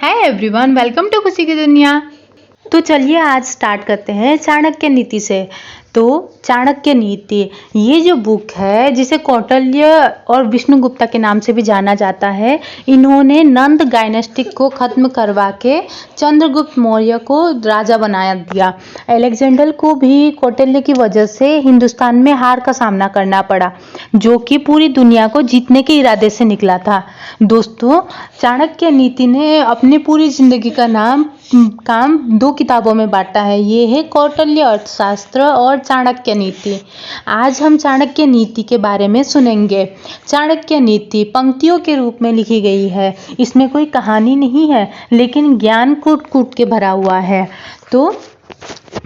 Hi everyone, welcome to खुशी की दुनिया। तो चलिए आज स्टार्ट करते हैं चाणक्य नीति से। तो चाणक्य नीति ये जो बुक है जिसे कौटिल्य और विष्णुगुप्ता के नाम से भी जाना जाता है, इन्होंने नंद डायनेस्टिक को खत्म करवा के चंद्रगुप्त मौर्य को राजा बना दिया। अलेक्जेंडर को भी कौटिल्य की वजह से हिंदुस्तान में हार का सामना करना पड़ा, जो कि पूरी दुनिया को जीतने के इरादे से निकला था। दोस्तों, चाणक्य नीति ने अपनी पूरी जिंदगी का काम दो किताबों में बांटा है। ये है कौटिल्य अर्थशास्त्र और चाणक्य नीति। आज हम चाणक्य नीति के बारे में सुनेंगे। चाणक्य नीति पंक्तियों के रूप में लिखी गई है। इसमें कोई कहानी नहीं है, लेकिन ज्ञान कूट कूट के भरा हुआ है। तो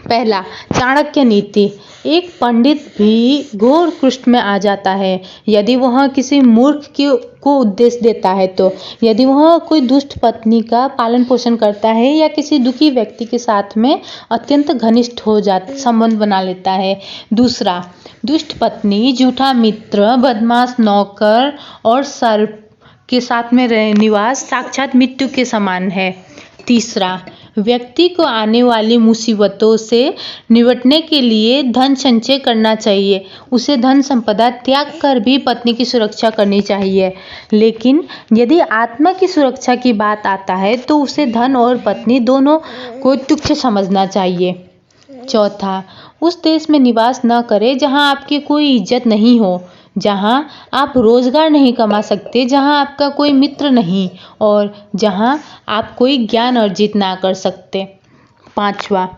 पहला, चाणक्य नीति। एक पंडित भी घोर कृष्ट में आ जाता है यदि वह किसी मूर्ख को उपदेश देता है। तो यदि वह कोई दुष्ट पत्नी का पालन पोषण करता है या किसी दुखी व्यक्ति के साथ में अत्यंत घनिष्ठ हो जाता संबंध बना लेता है। दूसरा, दुष्ट पत्नी, झूठा मित्र, बदमाश नौकर और सर्प के साथ में निवास साक्षात मृत्यु के समान है। तीसरा, व्यक्ति को आने वाली मुसीबतों से निपटने के लिए धन संचय करना चाहिए। उसे धन संपदा त्याग कर भी पत्नी की सुरक्षा करनी चाहिए। लेकिन यदि आत्मा की सुरक्षा की बात आता है तो उसे धन और पत्नी दोनों को तुच्छ समझना चाहिए। चौथा, उस देश में निवास न करें जहां आपकी कोई इज्जत नहीं हो, जहां आप रोजगार नहीं कमा सकते, जहां आपका कोई मित्र नहीं और जहां आप कोई ज्ञान अर्जित ना कर सकते। पांचवा,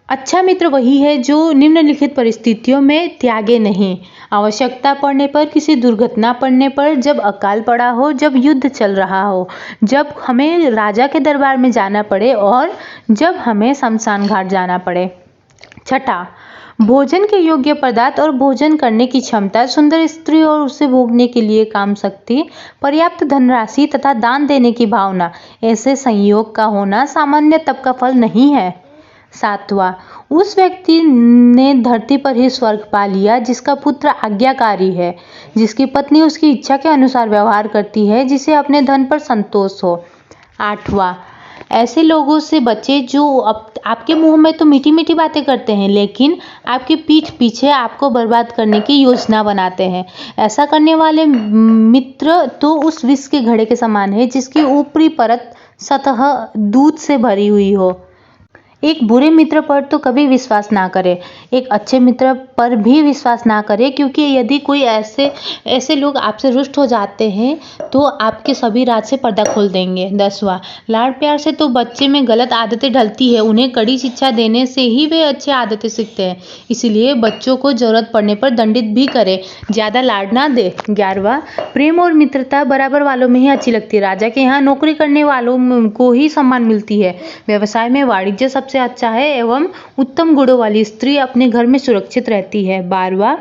अच्छा मित्र वही है जो निम्नलिखित परिस्थितियों में त्यागे नहीं। आवश्यकता पड़ने पर, किसी दुर्घटना पड़ने पर, जब अकाल पड़ा हो, जब युद्ध चल रहा हो, जब हमें राजा के दरबार में जाना पड़े और जब हमें शमशान घाट जाना पड़े। छठा, भोजन के योग्य पदार्थ और भोजन करने की क्षमता, सुंदर स्त्री और उसे भोगने के लिए काम शक्ति, पर्याप्त धनराशि तथा दान देने की भावना, ऐसे संयोग का होना सामान्य तप का फल नहीं है। सातवां, उस व्यक्ति ने धरती पर ही स्वर्ग पा लिया जिसका पुत्र आज्ञाकारी है, जिसकी पत्नी उसकी इच्छा के अनुसार व्यवहार करती है, जिसे अपने धन पर संतोष हो। आठवां, ऐसे लोगों से बचें जो आपके मुंह में तो मीठी मीठी बातें करते हैं, लेकिन आपके पीठ पीछे आपको बर्बाद करने की योजना बनाते हैं। ऐसा करने वाले मित्र तो उस विष के घड़े के समान है जिसकी ऊपरी परत सतह दूध से भरी हुई हो। एक बुरे मित्र पर तो कभी विश्वास ना करें, एक अच्छे मित्र पर भी विश्वास ना करें, क्योंकि यदि कोई ऐसे लोग आपसे रुष्ट हो जाते हैं तो आपके सभी राज से पर्दा खोल देंगे। 10वां, लाड प्यार से तो बच्चे में गलत आदतें ढलती है, उन्हें कड़ी शिक्षा देने से ही वे अच्छी आदतें सीखते हैं। इसलिए बच्चों को जरूरत पड़ने पर दंडित भी करें, ज़्यादा लाड ना दे। 11वां, प्रेम और मित्रता बराबर वालों में ही अच्छी लगती है। राजा के यहाँ नौकरी करने वालों को ही सम्मान मिलती है। व्यवसाय में वाणिज्य सबसे अच्छा है एवं उत्तम गुणों वाली स्त्री अपने घर में सुरक्षित रहती है। 12वां,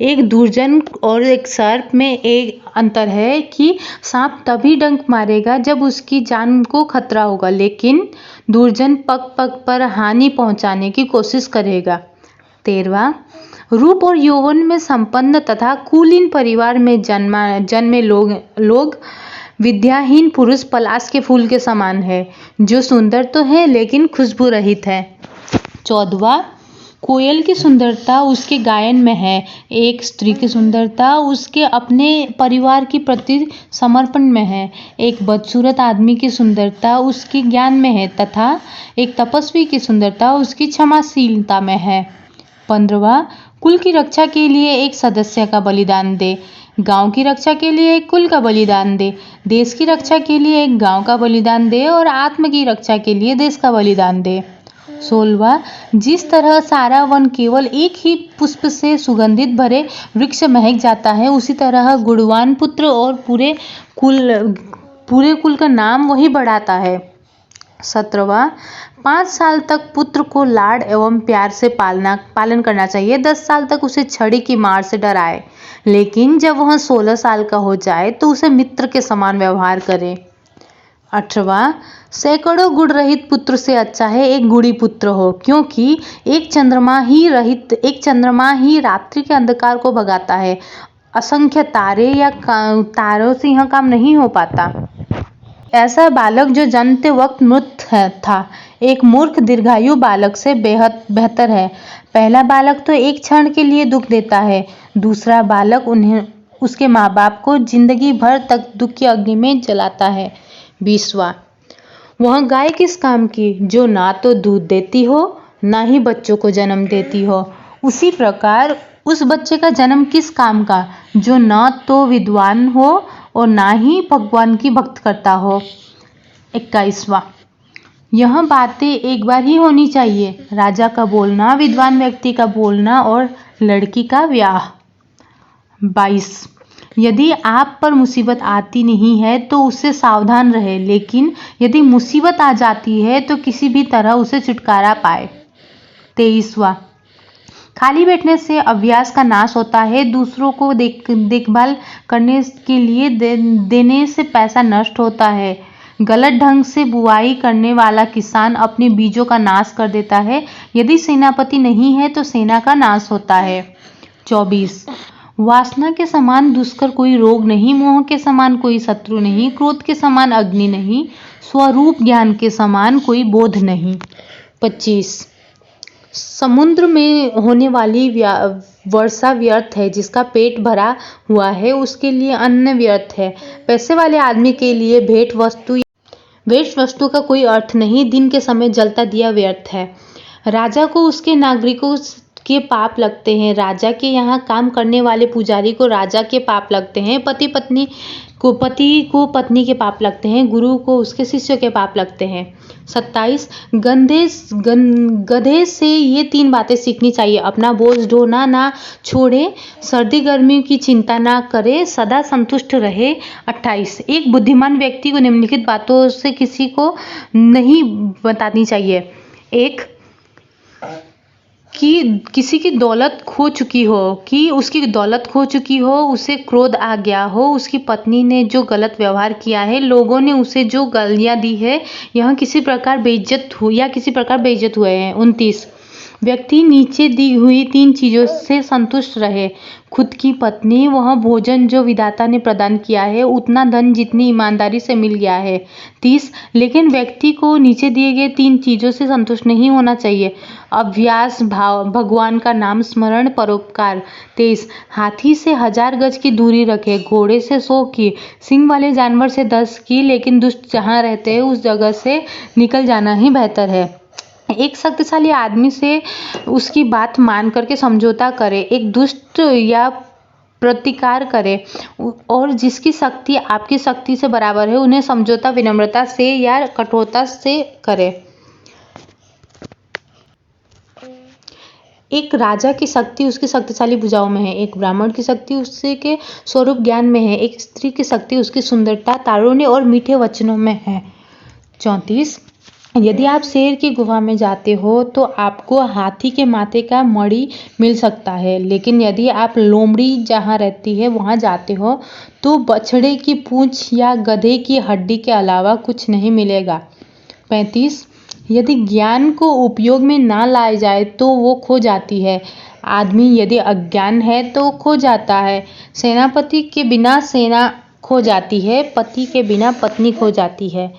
एक दुर्जन और एक सर्प में एक अंतर है कि सांप तभी डंक मारेगा जब उसकी जान को खतरा होगा, लेकिन दुर्जन पग पग पर हानि पहुंचाने की कोशिश करेगा। 13वां, रूप और यौवन में संपन्न तथा कुलीन परिवार में जन्मे लोग विद्याहीन पुरुष पलाश के फूल के समान है, जो सुंदर तो है लेकिन खुशबू रहित है। 14वां, कोयल की सुंदरता उसके गायन में है, एक स्त्री की सुंदरता उसके अपने परिवार के प्रति समर्पण में है। एक बदसूरत आदमी की सुंदरता उसके ज्ञान में है तथा एक तपस्वी की सुंदरता उसकी क्षमाशीलता में है। 15वां, कुल की रक्षा के लिए एक सदस्य का बलिदान दे, गांव की रक्षा के लिए एक कुल का बलिदान दे, देश की रक्षा के लिए एक गांव का बलिदान दे और आत्म की रक्षा के लिए देश का बलिदान दे। 16वां, जिस तरह सारा वन केवल एक ही पुष्प से सुगंधित भरे वृक्ष महक जाता है, उसी तरह गुणवान पुत्र और पूरे कुल का नाम वही बढ़ाता है। 17वां, 5 साल तक पुत्र को लाड एवं प्यार से पालन करना चाहिए। 10 साल तक उसे छड़ी की मार से डराए, लेकिन जब वह 16 साल का हो जाए तो उसे मित्र के समान व्यवहार करे। 18वां, सैकड़ों गुण रहित पुत्र से अच्छा है एक गुणी पुत्र हो, क्योंकि एक चंद्रमा ही रात्रि के अंधकार को भगाता है। असंख्य तारे या तारों से यह काम नहीं हो पाता। ऐसा बालक जो जन्मते वक्त मृत था एक मूर्ख दीर्घायु बालक से बेहद बेहतर है। पहला बालक तो एक क्षण के लिए दुख देता है, दूसरा बालक उन्हें उसके माँ बाप को जिंदगी भर तक दुख की अग्नि में जलाता है। 20वां, वह गाय किस काम की जो ना तो दूध देती हो ना ही बच्चों को जन्म देती हो। उसी प्रकार उस बच्चे का जन्म किस काम का जो न तो विद्वान हो और ना ही भगवान की भक्त करता हो। 21वां, यह बातें एक बार ही होनी चाहिए, राजा का बोलना, विद्वान व्यक्ति का बोलना और लड़की का ब्याह। 22, यदि आप पर मुसीबत आती नहीं है तो उससे सावधान रहे, लेकिन यदि मुसीबत आ जाती है तो किसी भी तरह उसे छुटकारा पाए। 23वां, खाली बैठने से अभ्यास का नाश होता है, दूसरों को देखभाल करने के लिए देने से पैसा नष्ट होता है। गलत ढंग से बुआई करने वाला किसान अपने बीजों का नाश कर देता है। यदि सेनापति नहीं है तो सेना का नाश होता है। 24, वासना के समान दुष्कर कोई रोग नहीं, मोह के समान कोई शत्रु नहीं, क्रोध के समान अग्नि नहीं, स्वरूप ज्ञान के समान कोई बोध नहीं। 25, समुद्र में होने वाली वर्षा व्यर्थ है, जिसका पेट भरा हुआ है उसके लिए अन्न व्यर्थ है। पैसे वाले आदमी के लिए भेंट वस्तु का कोई अर्थ नहीं, दिन के समय जलता दिया व्यर्थ है। राजा को उसके नागरिकों के पाप लगते हैं, राजा के यहाँ काम करने वाले पुजारी को राजा के पाप लगते हैं, पति को पत्नी के पाप लगते हैं, गुरु को उसके शिष्यों के पाप लगते हैं। 27, गधे से ये 3 बातें सीखनी चाहिए। अपना बोझ ढोना ना छोड़े, सर्दी गर्मी की चिंता ना करे, सदा संतुष्ट रहे। 28, एक बुद्धिमान व्यक्ति को निम्नलिखित बातों से किसी को नहीं बतानी चाहिए। 1, कि किसी की दौलत खो चुकी हो, उसे क्रोध आ गया हो, उसकी पत्नी ने जो गलत व्यवहार किया है, लोगों ने उसे जो गालियां दी है, यह किसी प्रकार बेइज्जत हुए हैं। 29, व्यक्ति नीचे दी हुई 3 चीजों से संतुष्ट रहे, खुद की पत्नी, वह भोजन जो विधाता ने प्रदान किया है, उतना धन जितनी ईमानदारी से मिल गया है। 30, लेकिन व्यक्ति को नीचे दिए गए 3 चीजों से संतुष्ट नहीं होना चाहिए। अभ्यास, भाव, भगवान का नाम स्मरण, परोपकार। 23, हाथी से 1000 गज की दूरी रखे, घोड़े से 100 की, सिंह वाले जानवर से 10 की, लेकिन दुष्ट जहाँ रहते हैं उस जगह से निकल जाना ही बेहतर है। एक शक्तिशाली आदमी से उसकी बात मान करके समझौता करे, एक दुष्ट या प्रतिकार करे, और जिसकी शक्ति आपकी शक्ति से बराबर है उन्हें समझौता विनम्रता से या कठोरता से करे। एक राजा की शक्ति उसकी शक्तिशाली भुजाओं में है, एक ब्राह्मण की शक्ति उसके स्वरूप ज्ञान में है, एक स्त्री की शक्ति उसकी सुंदरता, तारुण्य और मीठे वचनों में है। 34, यदि आप शेर की गुफा में जाते हो तो आपको हाथी के माथे का मणि मिल सकता है, लेकिन यदि आप लोमड़ी जहाँ रहती है वहाँ जाते हो तो बछड़े की पूंछ या गधे की हड्डी के अलावा कुछ नहीं मिलेगा। 35, यदि ज्ञान को उपयोग में ना लाया जाए तो वो खो जाती है। आदमी यदि अज्ञान है तो खो जाता है। सेनापति के बिना सेना खो जाती है, पति के बिना पत्नी खो जाती है।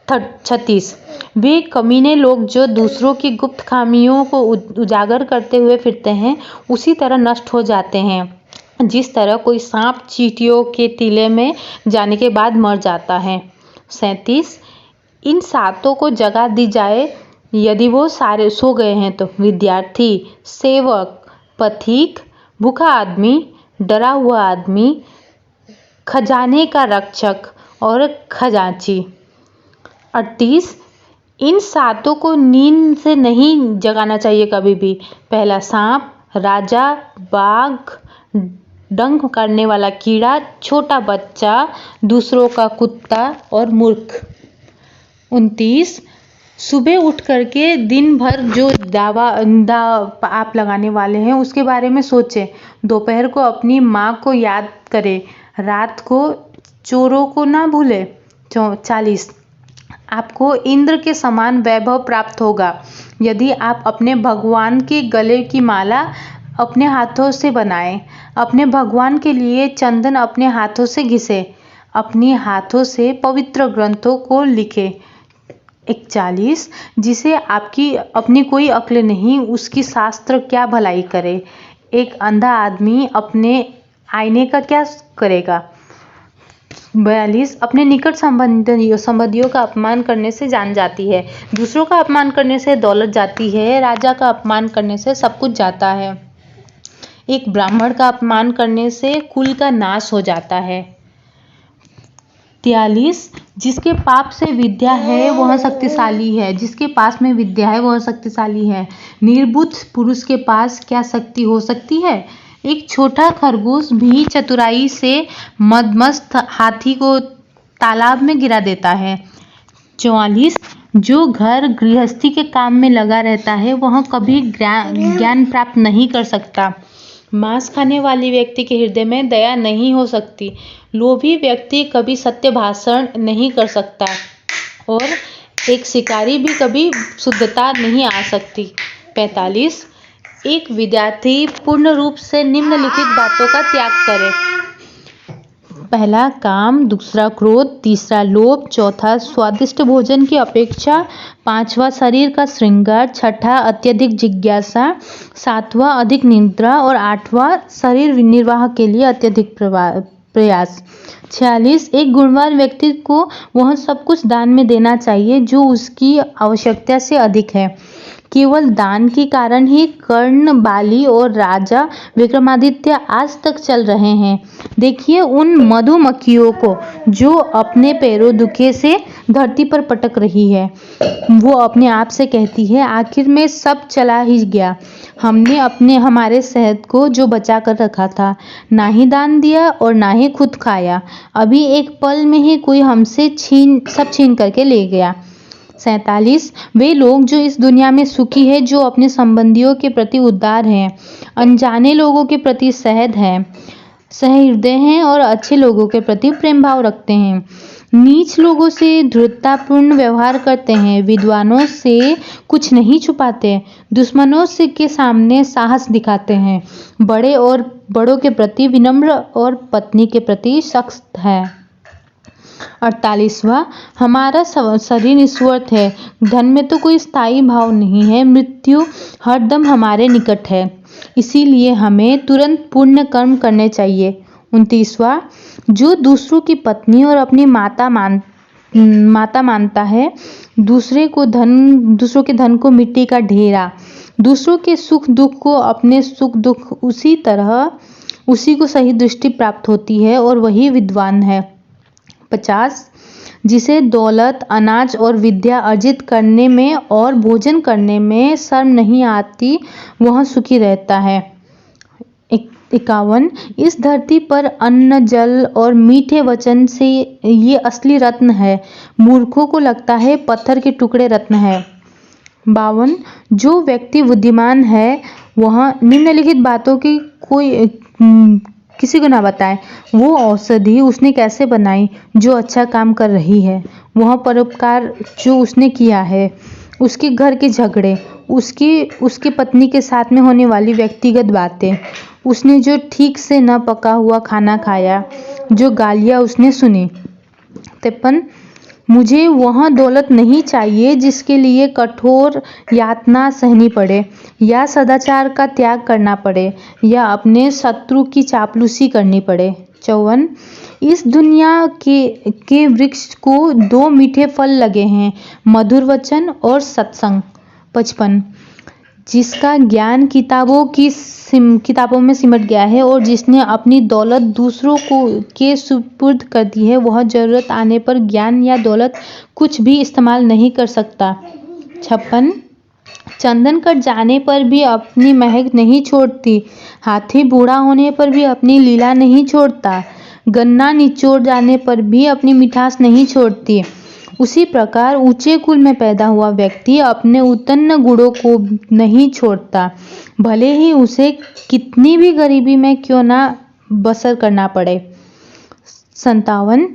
36, वे कमीने लोग जो दूसरों की गुप्त खामियों को उजागर करते हुए फिरते हैं उसी तरह नष्ट हो जाते हैं जिस तरह कोई सांप चींटियों के टीले में जाने के बाद मर जाता है। 37, इन 7 को जगा दी जाए यदि वो सारे सो गए हैं तो विद्यार्थी, सेवक, पथिक, भूखा आदमी, डरा हुआ आदमी, खजाने का रक्षक और खजांची। 38, इन 7 को नींद से नहीं जगाना चाहिए कभी भी। पहला सांप, राजा, बाघ, डंक करने वाला कीड़ा, छोटा बच्चा, दूसरों का कुत्ता और मूर्ख। 29, सुबह उठ करके दिन भर जो दावा आप लगाने वाले हैं उसके बारे में सोचें। दोपहर को अपनी माँ को याद करें, रात को चोरों को ना भूलें। 40, आपको इंद्र के समान वैभव प्राप्त होगा यदि आप अपने भगवान के गले की माला अपने हाथों से बनाएं, अपने भगवान के लिए चंदन अपने हाथों से घिसे, अपने हाथों से पवित्र ग्रंथों को लिखे। 41 जिसे आपकी अपनी कोई अक्ल नहीं, उसकी शास्त्र क्या भलाई करे। एक अंधा आदमी अपने आईने का क्या करेगा। 42 अपने निकट संबंधियों का अपमान करने से जान जाती है, दूसरों का अपमान करने से दौलत जाती है, राजा का अपमान करने से सब कुछ जाता है, एक ब्राह्मण का अपमान करने से कुल का नाश हो जाता है। 43 जिसके पाप से विद्या है वह शक्तिशाली है, जिसके पास में विद्या है वह शक्तिशाली है। निर्बुद्ध पुरुष के पास क्या शक्ति हो सकती है। एक छोटा खरगोश भी चतुराई से मदमस्त हाथी को तालाब में गिरा देता है। 44 जो घर गृहस्थी के काम में लगा रहता है वह कभी ज्ञान प्राप्त नहीं कर सकता। मांस खाने वाले व्यक्ति के हृदय में दया नहीं हो सकती। लोभी व्यक्ति कभी सत्य भाषण नहीं कर सकता और एक शिकारी भी कभी शुद्धता नहीं आ सकती। 45 एक विद्यार्थी पूर्ण रूप से निम्नलिखित बातों का त्याग करे। पहला काम, दूसरा क्रोध, तीसरा लोभ, चौथा स्वादिष्ट भोजन की अपेक्षा, पांचवा शरीर का श्रृंगार, छठा अत्यधिक जिज्ञासा, सातवां अधिक निद्रा और आठवां शरीर निर्वाह के लिए अत्यधिक प्रयास। 46 एक गुणवान व्यक्ति को वह सब कुछ दान में देना चाहिए जो उसकी आवश्यकता से अधिक है। केवल दान के कारण ही कर्ण, बाली और राजा विक्रमादित्य आज तक चल रहे हैं। देखिए उन मधुमक्खियों को जो अपने पैरों दुखे से धरती पर पटक रही है। वो अपने आप से कहती है आखिर में सब चला ही गया। हमने हमारे शहद को जो बचा कर रखा था ना ही दान दिया और ना ही खुद खाया। अभी एक पल में ही कोई हमसे सब छीन करके ले गया। 47 वे लोग जो इस दुनिया में सुखी है, जो अपने संबंधियों के प्रति उदार हैं, अनजाने लोगों के प्रति सहृदय हैं और अच्छे लोगों के प्रति प्रेम भाव रखते हैं, नीच लोगों से दृढ़तापूर्ण व्यवहार करते हैं, विद्वानों से कुछ नहीं छुपाते, दुश्मनों से के सामने साहस दिखाते हैं, बड़ों के प्रति विनम्र और पत्नी के प्रति सख्त है। 48वां हमारा शरीर निस्वार्थ है, धन में तो कोई स्थायी भाव नहीं है, मृत्यु हरदम हमारे निकट है, इसीलिए हमें तुरंत पुण्य कर्म करने चाहिए। 29वां जो दूसरों की पत्नी और अपनी माता मानता है, दूसरों के धन को मिट्टी का ढेरा, दूसरों के सुख दुख को अपने सुख दुख उसी को सही दृष्टि प्राप्त होती है और वही विद्वान है। 50 जिसे दौलत, अनाज और विद्या अर्जित करने में और भोजन करने में शर्म नहीं आती वह सुखी रहता है। 51 इस धरती पर अन्न, जल और मीठे वचन से ये असली रत्न है, मूर्खों को लगता है पत्थर के टुकड़े रत्न है। 52 जो व्यक्ति बुद्धिमान है वह निम्नलिखित बातों की किसी को ना बताए। वो औषधि उसने कैसे बनाई जो अच्छा काम कर रही है, वह परोपकार जो उसने किया है, उसके घर के झगड़े, उसकी पत्नी के साथ में होने वाली व्यक्तिगत बातें, उसने जो ठीक से न पका हुआ खाना खाया, जो गालियाँ उसने सुनी। 53 मुझे वह दौलत नहीं चाहिए जिसके लिए कठोर यातना सहनी पड़े या सदाचार का त्याग करना पड़े या अपने शत्रु की चापलूसी करनी पड़े। 54 इस दुनिया के वृक्ष को 2 मीठे फल लगे हैं, मधुर वचन और सत्संग। 55 जिसका ज्ञान किताबों में सिमट गया है और जिसने अपनी दौलत दूसरों के सुपुर्द कर दी है, वह जरूरत आने पर ज्ञान या दौलत कुछ भी इस्तेमाल नहीं कर सकता। 56 चंदन कट जाने पर भी अपनी महक नहीं छोड़ती, हाथी बूढ़ा होने पर भी अपनी लीला नहीं छोड़ता, गन्ना निचोड़ जाने पर भी अपनी मिठास नहीं छोड़ती, उसी प्रकार ऊंचे कुल में पैदा हुआ व्यक्ति अपने उत्पन्न गुणों को नहीं छोड़ता, भले ही उसे कितनी भी गरीबी में क्यों ना बसर करना पड़े। 57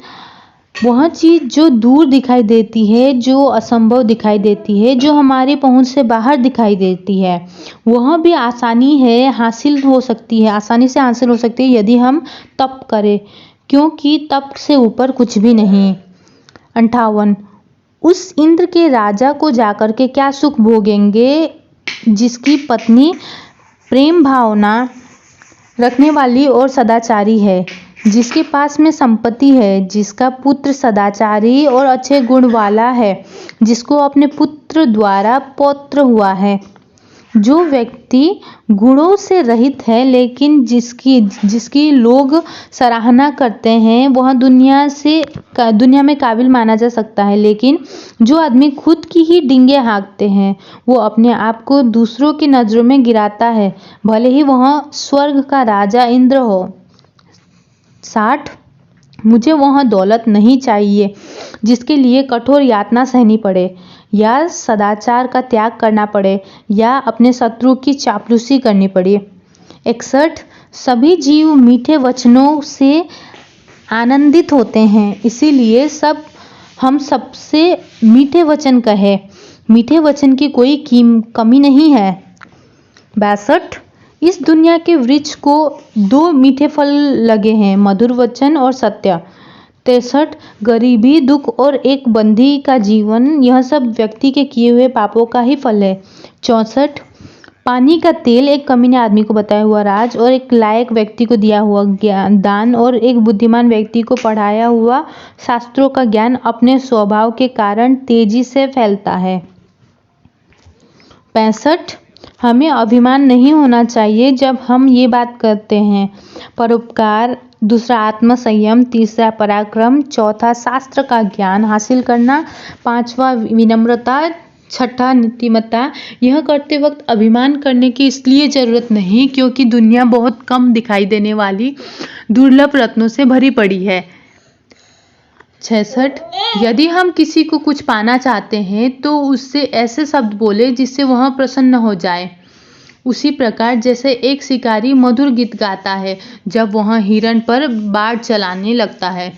वह चीज जो दूर दिखाई देती है, जो असंभव दिखाई देती है, जो हमारी पहुंच से बाहर दिखाई देती है, वह भी आसानी से हासिल हो सकती है यदि हम तप करें, क्योंकि तप से ऊपर कुछ भी नहीं। 58 उस इंद्र के राजा को जाकर के क्या सुख भोगेंगे जिसकी पत्नी प्रेम भावना रखने वाली और सदाचारी है, जिसके पास में संपत्ति है, जिसका पुत्र सदाचारी और अच्छे गुण वाला है, जिसको अपने पुत्र द्वारा पौत्र हुआ है। जो व्यक्ति गुणों से रहित है लेकिन जिसकी लोग सराहना करते हैं वह दुनिया में काबिल माना जा सकता है, लेकिन जो आदमी खुद की ही डींगे हाँकते हैं वो अपने आप को दूसरों की नज़रों में गिराता है, भले ही वह स्वर्ग का राजा इंद्र हो। 60 मुझे वह दौलत नहीं चाहिए जिसके लिए कठोर यातना सहनी पड़े, या सदाचार का त्याग करना पड़े, या अपने शत्रु की चापलूसी करनी पड़े। 61 सभी जीव मीठे वचनों से आनंदित होते हैं, इसीलिए हम सबसे मीठे वचन कहें। मीठे वचन की कोई कमी नहीं है। 62 इस दुनिया के वृक्ष को 2 मीठे फल लगे हैं, मधुर वचन और सत्य। 63 गरीबी, दुख और एक बंदी का जीवन, यह सब व्यक्ति के किए हुए पापों का ही फल है। 64 पानी का तेल, एक कमीने आदमी को बताया हुआ राज और एक लायक व्यक्ति को दिया हुआ दान और एक बुद्धिमान व्यक्ति को पढ़ाया हुआ शास्त्रों का ज्ञान अपने स्वभाव के कारण तेजी से फैलता है। 65 हमें अभिमान नहीं होना चाहिए जब हम ये बात करते हैं। परोपकार, दूसरा आत्मसंयम, तीसरा पराक्रम, चौथा शास्त्र का ज्ञान हासिल करना, 5वां विनम्रता, 6ठा नीतिमत्ता। यह करते वक्त अभिमान करने की इसलिए ज़रूरत नहीं क्योंकि दुनिया बहुत कम दिखाई देने वाली दुर्लभ रत्नों से भरी पड़ी है। 66 यदि हम किसी को कुछ पाना चाहते हैं तो उससे ऐसे शब्द बोले जिससे वह प्रसन्न हो जाए। उसी प्रकार जैसे एक शिकारी मधुर गीत गाता है जब वह हिरण पर बाड़ चलाने लगता है।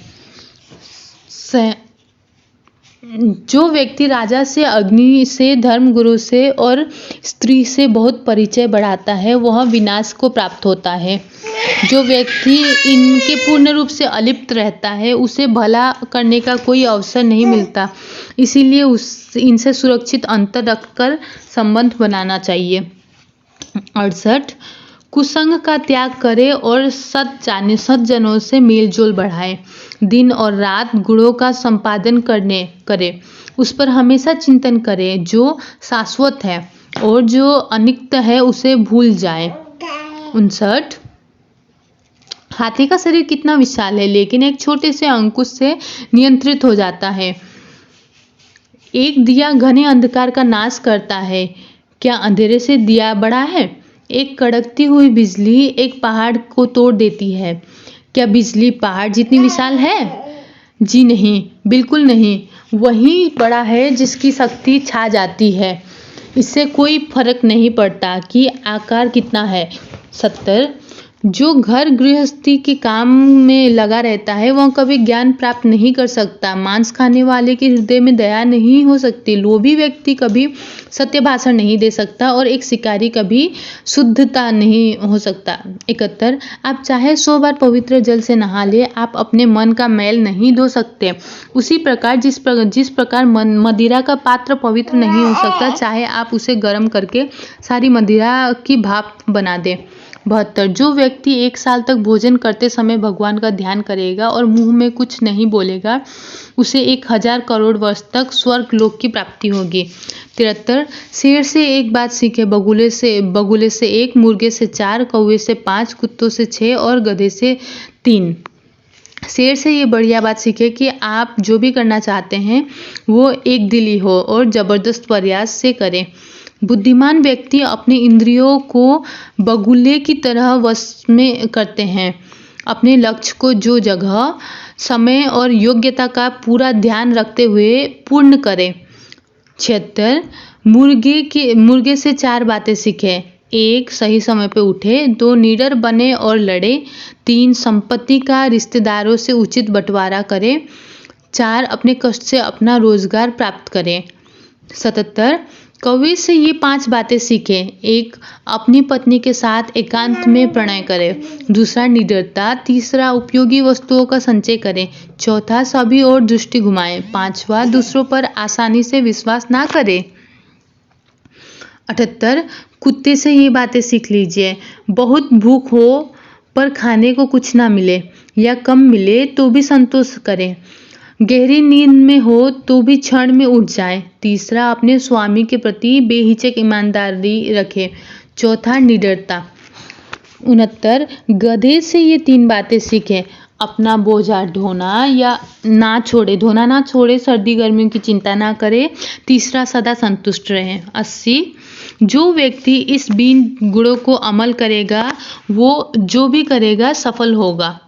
जो व्यक्ति राजा से, अग्नि से, धर्मगुरु से और स्त्री से बहुत परिचय बढ़ाता है वह विनाश को प्राप्त होता है। जो व्यक्ति इनके पूर्ण रूप से अलिप्त रहता है उसे भला करने का कोई अवसर नहीं मिलता, इसीलिए इनसे सुरक्षित अंतर रखकर संबंध बनाना चाहिए। 68 कुसंग का त्याग करे और सज्जनों से मेलजोल बढ़ाए, दिन और रात गुणों का संपादन करे, उस पर हमेशा चिंतन करे जो शाश्वत है और जो अनित्य है उसे भूल जाए। 59 हाथी का शरीर कितना विशाल है लेकिन एक छोटे से अंकुश से नियंत्रित हो जाता है। एक दिया घने अंधकार का नाश करता है, क्या अंधेरे से दिया बड़ा है? एक कड़कती हुई बिजली एक पहाड़ को तोड़ देती है, क्या बिजली पहाड़ जितनी विशाल है? जी नहीं, बिल्कुल नहीं। वही बड़ा है जिसकी शक्ति छा जाती है, इससे कोई फर्क नहीं पड़ता कि आकार कितना है। 70 जो घर गृहस्थी के काम में लगा रहता है वह कभी ज्ञान प्राप्त नहीं कर सकता। मांस खाने वाले के हृदय में दया नहीं हो सकती, लोभी व्यक्ति कभी सत्य भाषण नहीं दे सकता और एक शिकारी कभी शुद्धता नहीं हो सकता। 71 आप चाहे 100 बार पवित्र जल से नहा ले, आप अपने मन का मैल नहीं धो सकते। उसी प्रकार जिस प्रकार मदिरा का पात्र पवित्र नहीं हो सकता, चाहे आप उसे गर्म करके सारी मदिरा की भाप बना दें। 72 जो व्यक्ति 1 साल तक भोजन करते समय भगवान का ध्यान करेगा और मुंह में कुछ नहीं बोलेगा, उसे 1000 करोड़ वर्ष तक स्वर्ग लोक की प्राप्ति होगी। 73 शेर से एक बात सीखे, बगुले से 1, मुर्गे से 4, कौवे से 5, कुत्तों से 6 और गधे से 3। शेर से ये बढ़िया बात सीखे कि आप जो भी करना चाहते हैं वो एक दिली हो और ज़बरदस्त प्रयास से करें। बुद्धिमान व्यक्ति अपने इंद्रियों को बगुले की तरह वश में करते हैं, अपने लक्ष्य को जो जगह, समय और योग्यता का पूरा ध्यान रखते हुए पूर्ण करें। 76 मुर्गे से 4 बातें सीखें। 1 सही समय पे उठे, 2 निडर बने और लड़े, 3 संपत्ति का रिश्तेदारों से उचित बंटवारा करें, 4 अपने कष्ट से अपना रोजगार प्राप्त करें। 77 कवि से ये 5 बातें सीखें। 1. अपनी पत्नी के साथ एकांत में प्रणय करें। 2. निडरता। 3. उपयोगी वस्तुओं का संचय करें। 4. सभी ओर दृष्टि घुमाएं। 5. दूसरों पर आसानी से विश्वास ना करें। 78. कुत्ते से ये बातें सीख लीजिए। बहुत भूख हो पर खाने को कुछ ना मिले या कम मिले तो भी संतोष करें। गहरी नींद में हो तो भी क्षण में उठ जाए। 3. अपने स्वामी के प्रति बेहिचक ईमानदारी रखें। 4. निडरता। 69. गधे से ये 3 बातें सीखें। अपना बोझा ढोना ना छोड़े, सर्दी गर्मियों की चिंता ना करे। 3. सदा संतुष्ट रहें। 80. जो व्यक्ति इस 20 गुणों को अमल करेगा वो जो भी करेगा सफल होगा।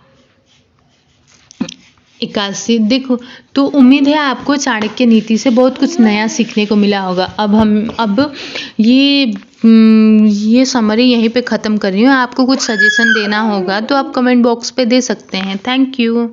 81. देखो, तो उम्मीद है आपको चाणक्य नीति से बहुत कुछ नया सीखने को मिला होगा। अब ये समरी यहीं पे ख़त्म कर रही हूँ। आपको कुछ सजेशन देना होगा तो आप कमेंट बॉक्स पे दे सकते हैं। Thank you.